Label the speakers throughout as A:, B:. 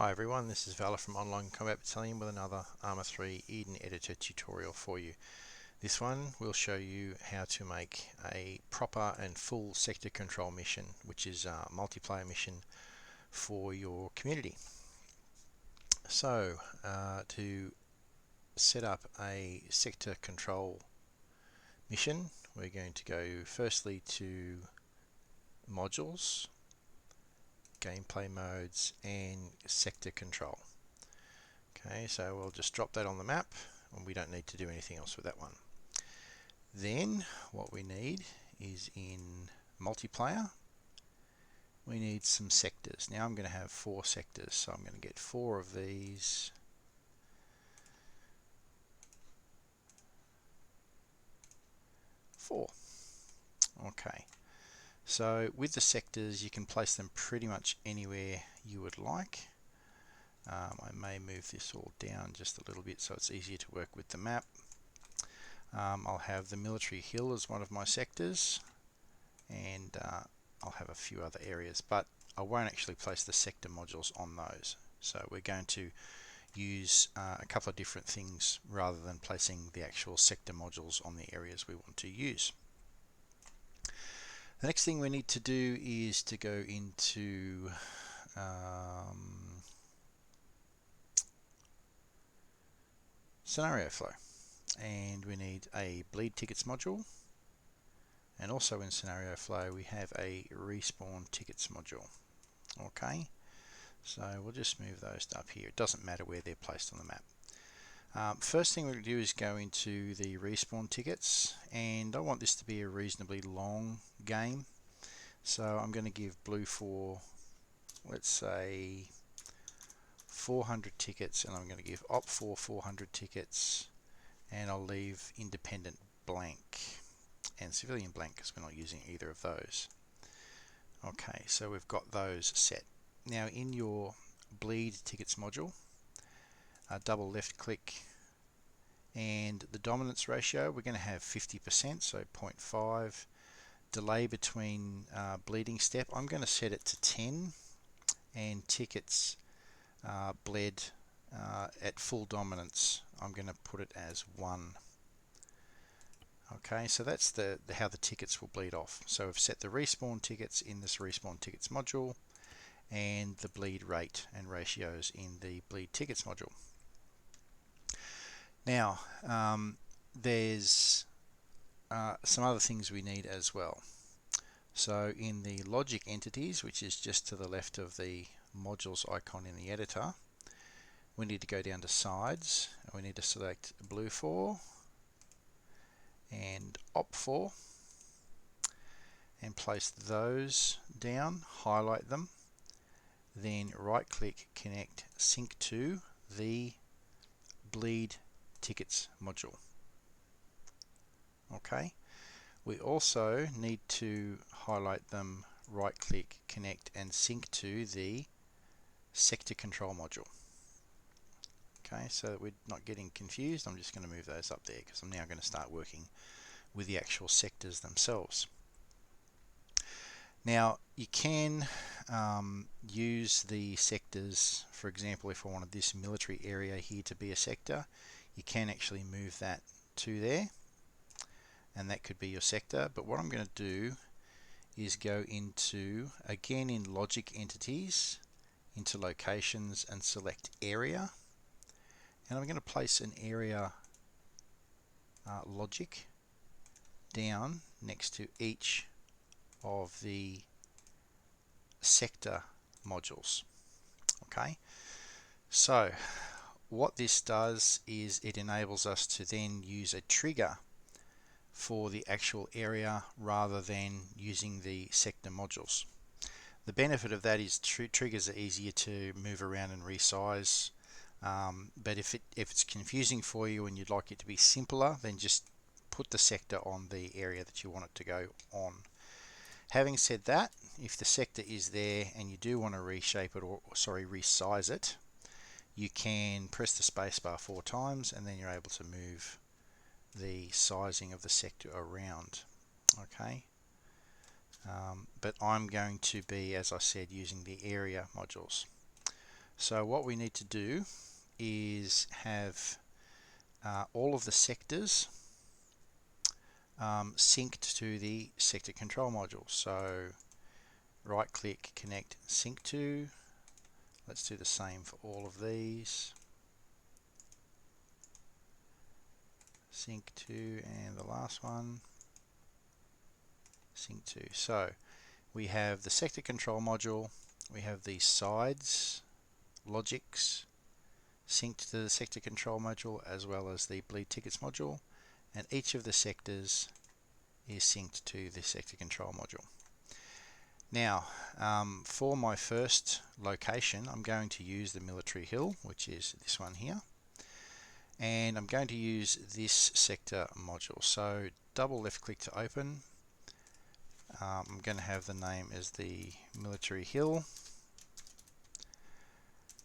A: Hi everyone, this is Valor from Online Combat Battalion with another Arma 3 Eden Editor tutorial for you. This one will show you how to make a proper and full sector control mission, which is a multiplayer mission for your community. So, to set up a sector control mission, we're going to go firstly to modules, gameplay modes and sector control. Okay, so we'll just drop that on the map and we don't need to do anything else with that one. Then what we need is in multiplayer, we need some sectors. Now I'm going to have 4 sectors, so I'm going to get 4 of these. Okay, so with the sectors you can place them pretty much anywhere you would like. I may move this all down just a little bit so it's easier to work with the map. I'll have the military hill as one of my sectors, and I'll have a few other areas, but I won't actually place the sector modules on those. So we're going to use a couple of different things rather than placing the actual sector modules on the areas we want to use. The next thing we need to do is to go into scenario flow, and we need a bleed tickets module, and also in scenario flow we have a respawn tickets module. Okay, so we'll just move those up here. It doesn't matter where they're placed on the map. First thing we'll do is go into the respawn tickets, and I want this to be a reasonably long game, so I'm going to give blue for, let's say, 400 tickets, and I'm going to give op for 400 tickets, and I'll leave independent blank and civilian blank because we're not using either of those. Okay, so we've got those set. Now in your bleed tickets module, double left click, and the dominance ratio we're going to have 50%, so 0.5. Delay between bleeding step, I'm going to set it to 10, and tickets bled at full dominance, I'm going to put it as 1. Okay, so that's how the tickets will bleed off. So we've set the respawn tickets in this respawn tickets module, and the bleed rate and ratios in the bleed tickets module. Now there's some other things we need as well. So in the logic entities, which is just to the left of the modules icon in the editor, we need to go down to sides, and we need to select blue 4 and op 4 and place those down, highlight them, then right click, connect, sync to the bleed tickets module. Okay, we also need to highlight them, right click, connect and sync to the sector control module. Okay, so that we're not getting confused, I'm just going to move those up there because I'm now going to start working with the actual sectors themselves. Now you can use the sectors, for example, if I wanted this military area here to be a sector, you can actually move that to there, and that could be your sector. But what I'm going to do is go into, again in logic entities, into locations and select area, and I'm going to place an area logic down next to each of the sector modules. Okay, so what this does is it enables us to then use a trigger for the actual area rather than using the sector modules. The benefit of that is triggers are easier to move around and resize, but if it's confusing for you and you'd like it to be simpler, then just put the sector on the area that you want it to go on. Having said that, if the sector is there and you do want to reshape it, or resize it, you can press the spacebar 4 times and then you're able to move the sizing of the sector around. Okay, but I'm going to be, as I said, using the area modules. So what we need to do is have all of the sectors synced to the sector control module. So right click, connect, sync to. Let's do the same for all of these. Sync to, and the last one, sync to. So we have the sector control module, we have the sides logics synced to the sector control module, as well as the bleed tickets module, and each of the sectors is synced to the sector control module. Now, for my first location, I'm going to use the military hill, which is this one here, and I'm going to use this sector module. So double left click to open. I'm going to have the name as the military hill.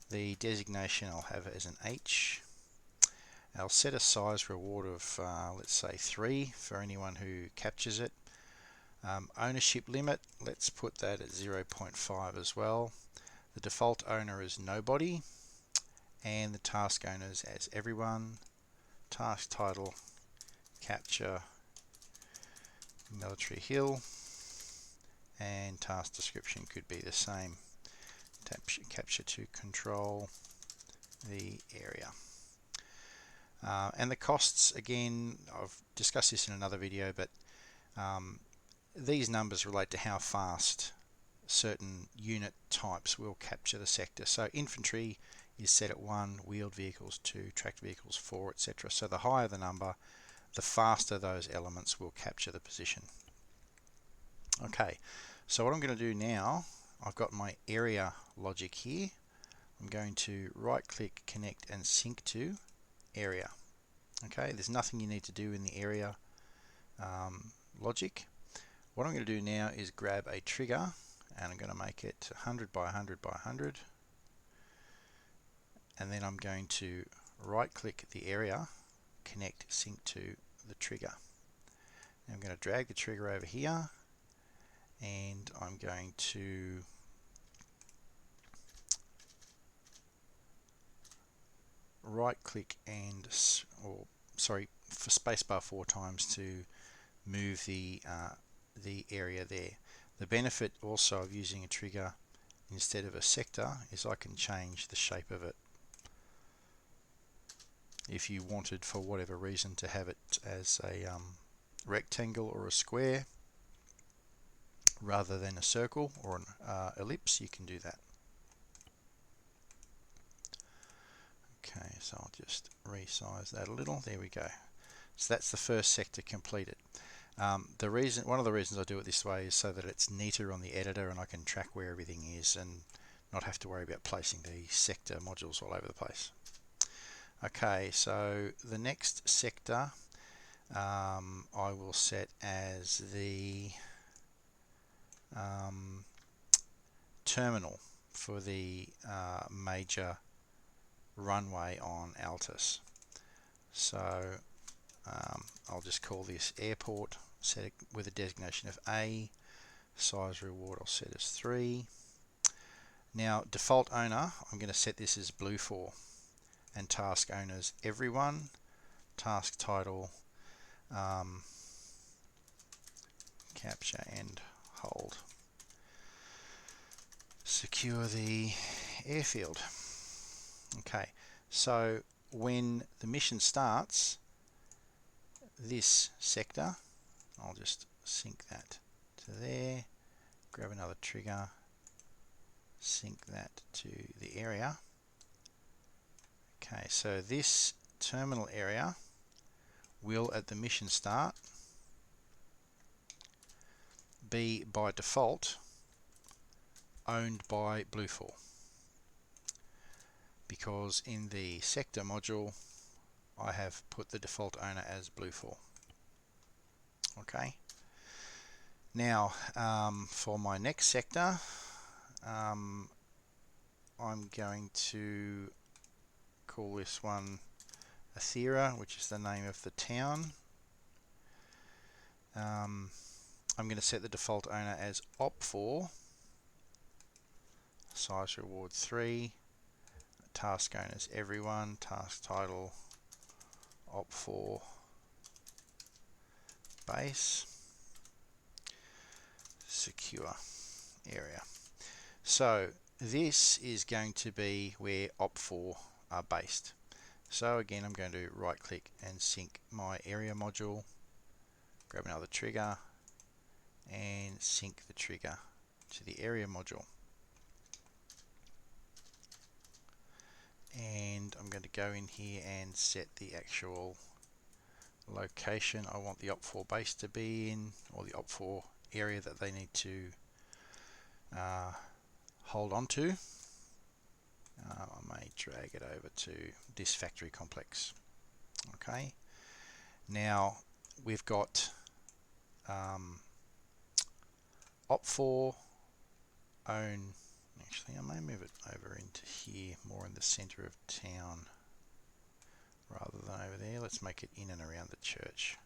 A: The designation I'll have as an H. I'll set a size reward of let's say 3 for anyone who captures it. Ownership limit, let's put that at 0.5 as well. The default owner is nobody, and the task owners as everyone. Task title, capture military hill, and task description could be the same. Capture to control the area. And the costs, again, I've discussed this in another video, but these numbers relate to how fast certain unit types will capture the sector. So infantry is set at 1, wheeled vehicles 2, tracked vehicles 4, etc. So the higher the number, the faster those elements will capture the position. Okay, so what I'm going to do now, I've got my area logic here. I'm going to right click, connect, and sync to area. Okay, there's nothing you need to do in the area logic. What I'm going to do now is grab a trigger, and I'm going to make it 100 by 100 by 100, and then I'm going to right click the area, connect, sync to the trigger. Now I'm going to drag the trigger over here, and I'm going to right click and, for spacebar 4 times to move the area there. The benefit also of using a trigger instead of a sector is I can change the shape of it. If you wanted, for whatever reason, to have it as a rectangle or a square rather than a circle or an ellipse, you can do that. Okay, so I'll just resize that a little. There we go. So that's the first sector completed. One of the reasons I do it this way is so that it's neater on the editor and I can track where everything is and not have to worry about placing the sector modules all over the place. Okay, so the next sector I will set as the terminal for the major runway on Altus. So I'll just call this airport, set it with a designation of A, size reward I'll set as 3. Now default owner, I'm going to set this as blue for, and task owners everyone, task title capture and hold. Secure the airfield. Okay, so when the mission starts, this sector, I'll just sync that to there, grab another trigger, sync that to the area. Okay, so this terminal area will at the mission start be by default owned by Blue4, because in the sector module I have put the default owner as Blue4. Okay, now for my next sector, I'm going to call this one Athera, which is the name of the town. I'm going to set the default owner as op4, size reward 3, task owners everyone, task title op4 base secure area. So this is going to be where op4 are based. So again, I'm going to right click and sync my area module, grab another trigger and sync the trigger to the area module. And I'm going to go in here and set the actual location I want the op4 base to be in, or the op4 area that they need to hold on to. I may drag it over to this factory complex. Okay, now we've got op4 own, actually I may move it over into here, more in the center of town rather than over there. Let's make it in and around the church,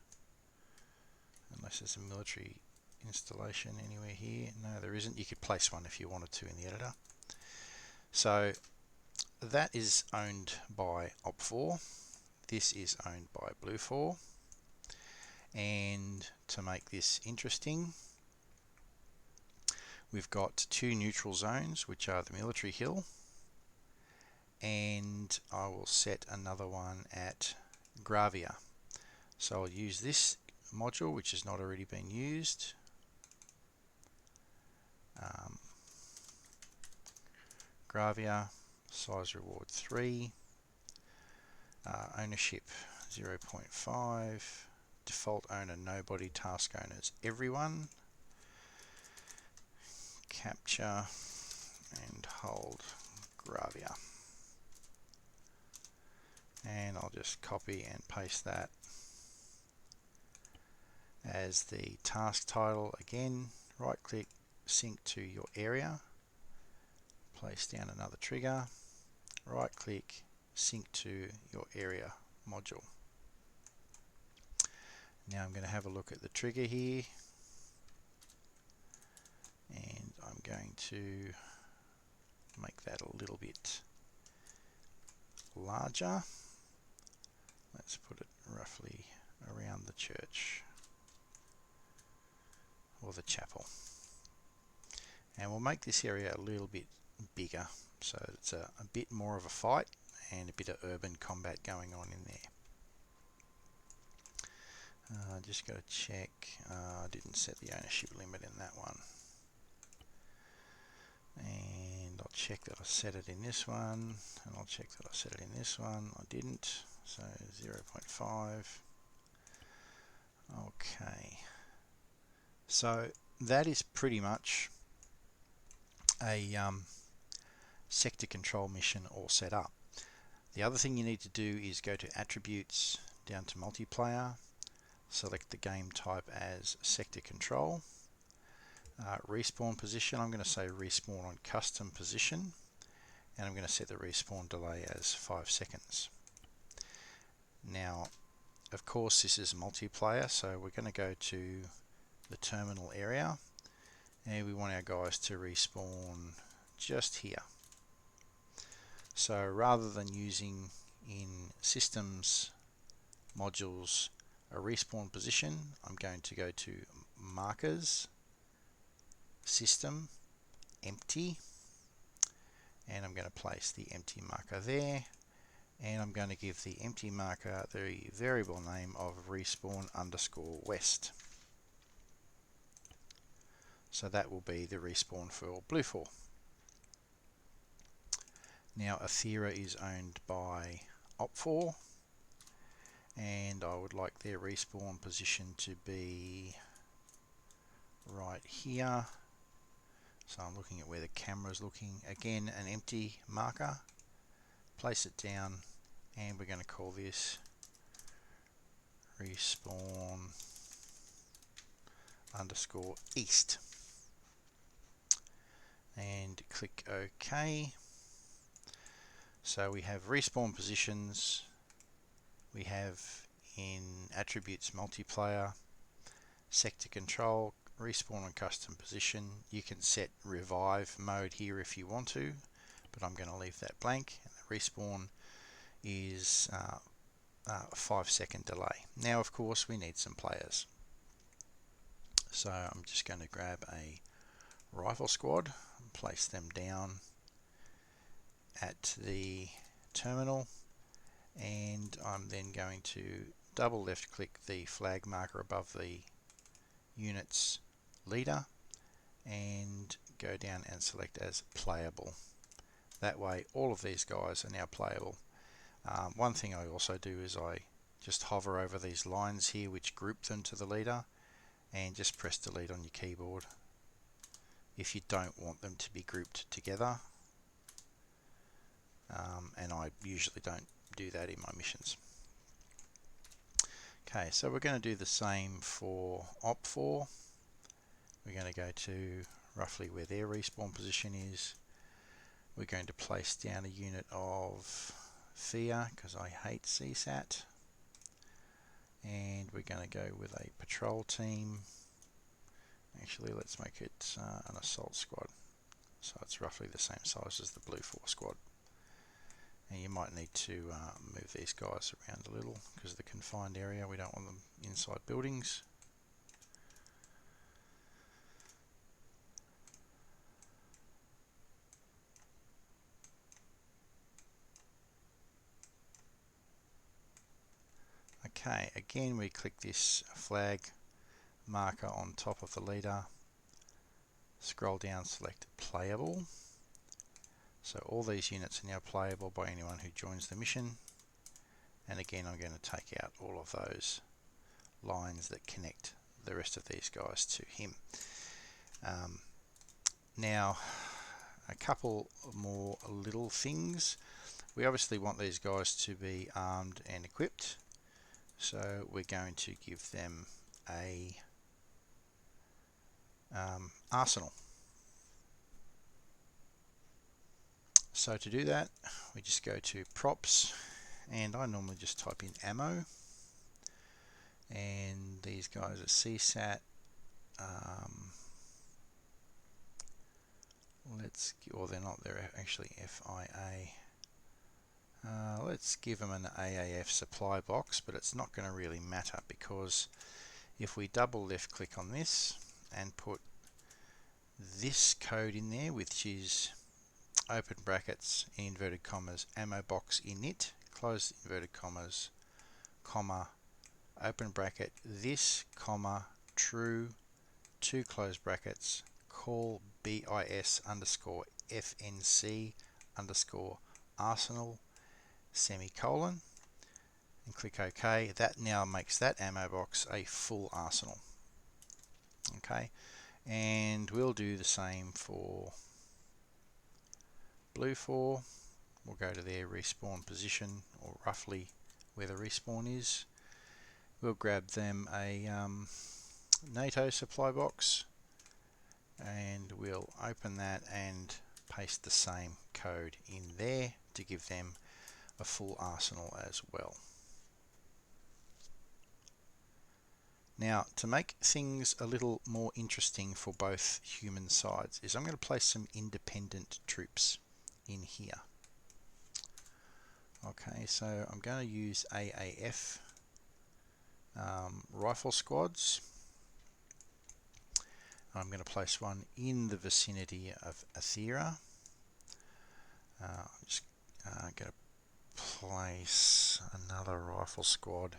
A: unless there's a military installation anywhere here. No, there isn't. You could place one if you wanted to in the editor. So that is owned by op4. This is owned by blue4. And to make this interesting, we've got two neutral zones, which are the military hill, and I will set another one at Gravia. So I'll use this module, which has not already been used. Gravia, size reward 3, ownership 0.5, default owner nobody, task owners everyone, capture and hold Gravia. And I'll just copy and paste that as the task title. Again, right click, sync to your area, place down another trigger, right click, sync to your area module. Now I'm going to have a look at the trigger here, and I'm going to make that a little bit larger. Let's put it roughly around the church or the chapel, and we'll make this area a little bit bigger so it's a bit more of a fight and a bit of urban combat going on in there. Just got to check, I didn't set the ownership limit in that one, and I'll check that I set it in this one, and I'll check that I set it in this one. I didn't, so 0.5. Okay, so that is pretty much a sector control mission all set up. The other thing you need to do is go to attributes, down to multiplayer, select the game type as sector control, respawn position, I'm going to say respawn on custom position, and I'm going to set the respawn delay as 5 seconds. Now of course this is multiplayer, so we're going to go to the terminal area, and we want our guys to respawn just here. So rather than using in systems modules a respawn position, I'm going to go to markers, system, empty, and I'm going to place the empty marker there, and I'm going to give the empty marker the variable name of respawn_west. So that will be the respawn for blue4. Now Athera is owned by op4, and I would like their respawn position to be right here. So I'm looking at where the camera is looking. Again, an empty marker, place it down, and we're going to call this respawn_east, and click OK. So we have respawn positions, we have in attributes multiplayer, sector control, respawn on custom position. You can set revive mode here if you want to, but I'm going to leave that blank. And the respawn is 5-second delay. Now of course we need some players, so I'm just going to grab a rifle squad and place them down at the terminal, and I'm then going to double left click the flag marker above the unit's leader and go down and select as playable. That way all of these guys are now playable. One thing I also do is I just hover over these lines here which group them to the leader, and just press delete on your keyboard if you don't want them to be grouped together, and I usually don't do that in my missions. Okay, so we're going to do the same for Op4. We're going to go to roughly where their respawn position is. We're going to place down a unit of Fear because I hate CSAT, and we're going to go with a patrol team. Actually, let's make it an assault squad, so it's roughly the same size as the Blue 4 squad. And you might need to move these guys around a little because of the confined area. We don't want them inside buildings. Okay, again we click this flag marker on top of the leader, scroll down, select playable. So all these units are now playable by anyone who joins the mission, and again I'm going to take out all of those lines that connect the rest of these guys to him. Now a couple more little things. We obviously want these guys to be armed and equipped, so we're going to give them a arsenal. So to do that, we just go to props, and I normally just type in ammo, and these guys are CSAT. Or they're not, they're actually FIA. Let's give them an AAF supply box, but it's not going to really matter because if we double left click on this and put this code in there, which is open brackets, inverted commas, ammo box init, close inverted commas, comma, open bracket, this, comma, true, two close brackets, call BIS underscore FNC underscore arsenal, semicolon, and click OK. That now makes that ammo box a full arsenal. Okay, and we'll do the same for Blue 4. We'll go to their respawn position, or roughly where the respawn is. We'll grab them a NATO supply box, and we'll open that and paste the same code in there to give them a full arsenal as well. Now, to make things a little more interesting for both human sides, is I'm going to place some independent troops in here. Okay, so I'm going to use AAF rifle squads. I'm going to place one in the vicinity of Athera. I'm just going to place another rifle squad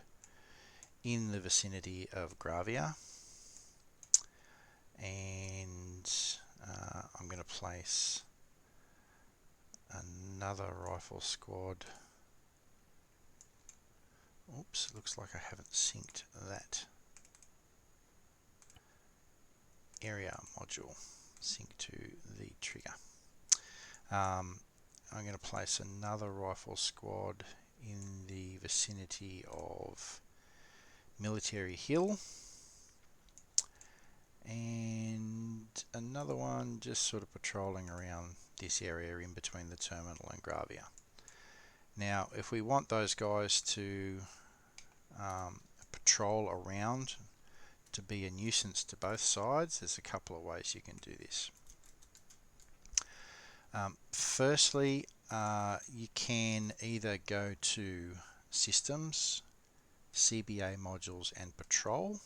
A: in the vicinity of Gravia, and I'm going to place another rifle squad. Oops, looks like I haven't synced that area module. Sync to the trigger. I'm going to place another rifle squad in the vicinity of Military Hill, and another one just sort of patrolling around this area in between the terminal and Gravia. Now, if we want those guys to patrol around to be a nuisance to both sides, there's a couple of ways you can do this. Firstly, you can either go to Systems, CBA Modules and Patrol,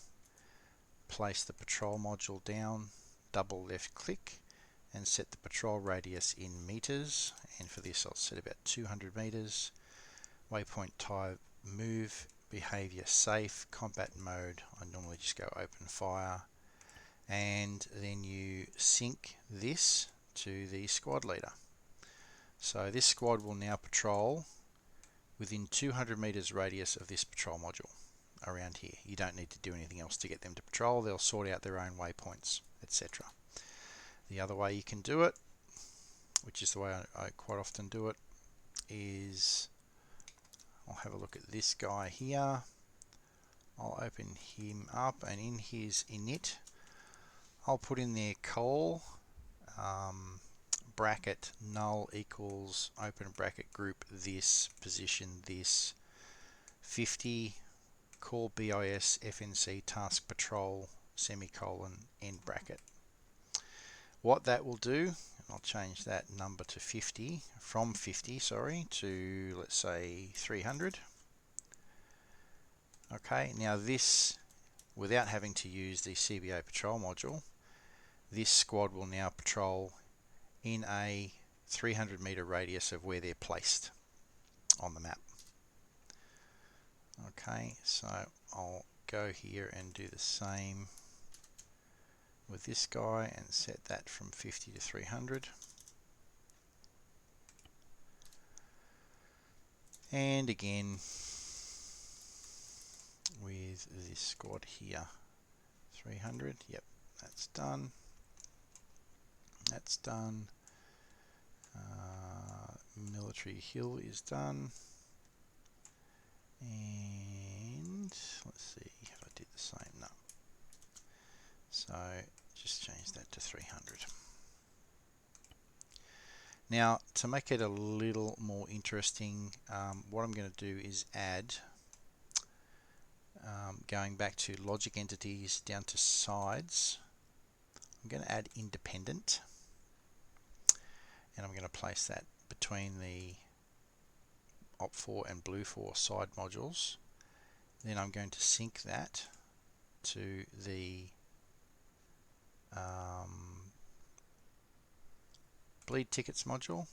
A: place the Patrol module down, double left click and set the patrol radius in meters, and for this I'll set about 200 meters. Waypoint type move, behavior safe, combat mode I normally just go open fire, and then you sync this to the squad leader. So this squad will now patrol within 200 meters radius of this patrol module around here. You don't need to do anything else to get them to patrol. They'll sort out their own waypoints, etc. The other way you can do it, which is the way I quite often do it, is I'll have a look at this guy here. I'll open him up, and in his init I'll put in there call bracket null equals open bracket group this position this 50 call BIS FNC task patrol semicolon end bracket. What that will do, I'll change that number to 50, from 50 sorry, to let's say 300. Okay, now this, without having to use the CBA patrol module, this squad will now patrol in a 300 meter radius of where they're placed on the map. Okay, so I'll go here and do the same with this guy and set that from 50 to 300. And again with this squad here, 300. Yep, that's done. That's done. Military Hill is done. And let's see if I did the same. No. So just change that to 300. Now to make it a little more interesting, what I'm going to do is add, going back to logic entities down to sides, I'm going to add independent, and I'm going to place that between the OP4 and Blue4 side modules. Then I'm going to sync that to the bleed tickets module,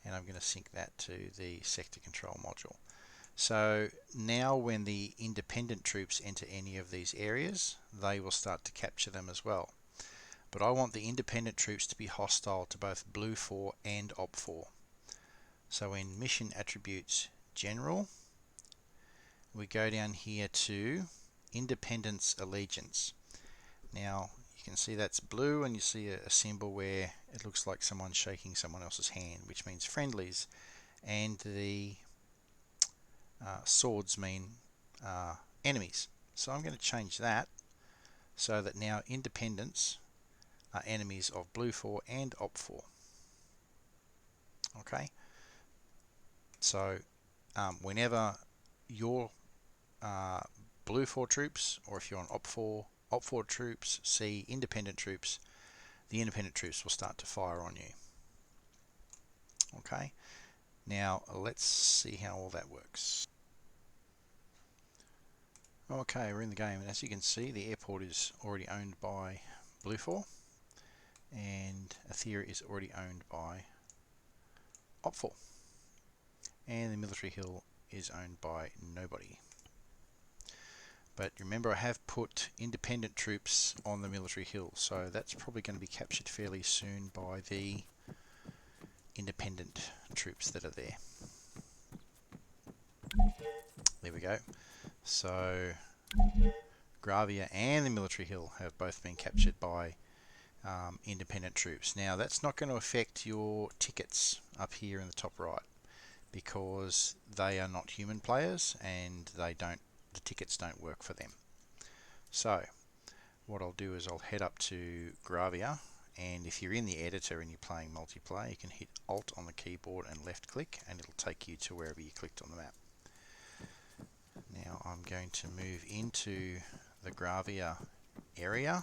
A: and I'm going to sync that to the sector control module. So now when the independent troops enter any of these areas, they will start to capture them as well. But I want the independent troops to be hostile to both Blue 4 and Op 4. So in Mission Attributes General, we go down here to Independence Allegiance. Now you can see that's blue, and you see a symbol where it looks like someone shaking someone else's hand, which means friendlies, and the swords mean enemies. So I'm going to change that so that now independents are enemies of Blue 4 and Op 4. Okay, so whenever your Blue 4 troops, or if you're on Op 4 troops see independent troops, the independent troops will start to fire on you. Okay, now let's see how all that works. Okay, we're in the game, and as you can see, the airport is already owned by Blue 4, and Aethera is already owned by Op 4, and the military hill is owned by nobody. But remember, I have put independent troops on the military hill, so that's probably going to be captured fairly soon by the independent troops that are there. There we go. So Gravia and the military hill have both been captured by independent troops. Now that's not going to affect your tickets up here in the top right, because they are not human players and the tickets don't work for them. So what I'll do is I'll head up to Gravia, and if you're in the editor and you're playing multiplayer, you can hit Alt on the keyboard and left click, and it'll take you to wherever you clicked on the map. Now I'm going to move into the Gravia area,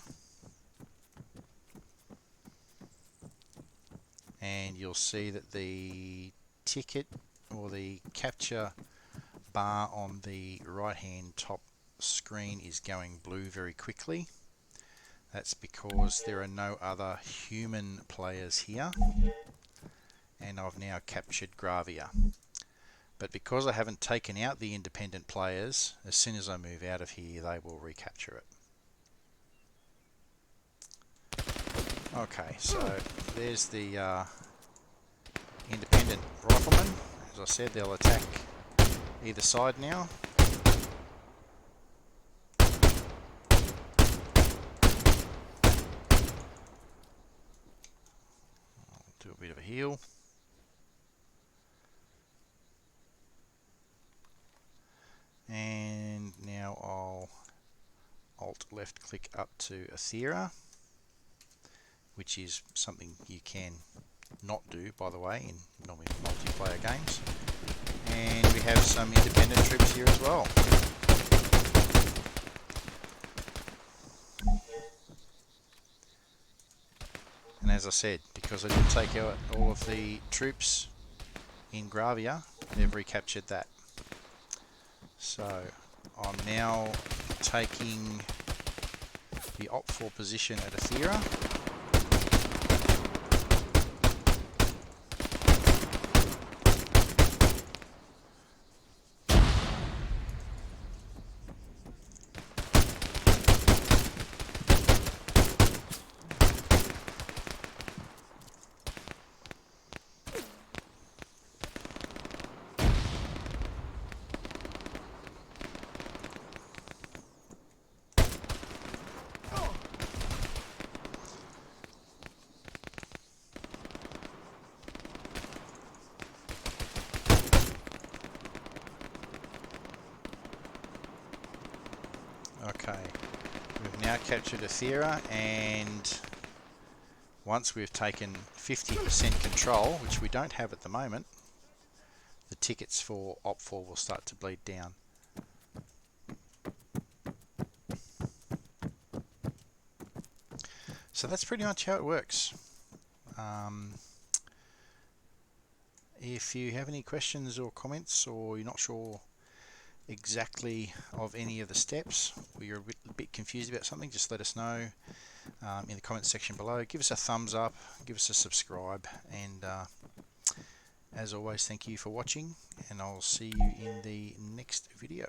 A: and you'll see that the ticket or the capture bar on the right hand top screen is going blue very quickly. That's because there are no other human players here, and I've now captured Gravia. But because I haven't taken out the independent players, as soon as I move out of here they will recapture it. Okay, so there's the independent riflemen. As I said, they'll attack either side now. I'll do a bit of a heal. And now I'll Alt left click up to Aethera, which is something you can not do, by the way, in normally multiplayer games. And we have some independent troops here as well. And as I said, because I didn't take out all of the troops in Gravia, they've recaptured that. So I'm now taking the Op4 position at Aethera. Okay, we've now captured Aethera, and once we've taken 50% control, which we don't have at the moment, the tickets for Op4 will start to bleed down. So that's pretty much how it works. If you have any questions or comments, or you're not sure exactly of any of the steps, or you're a bit confused about something, just let us know in the comments section below. Give us a thumbs up, give us a subscribe, and as always, thank you for watching, and I'll see you in the next video.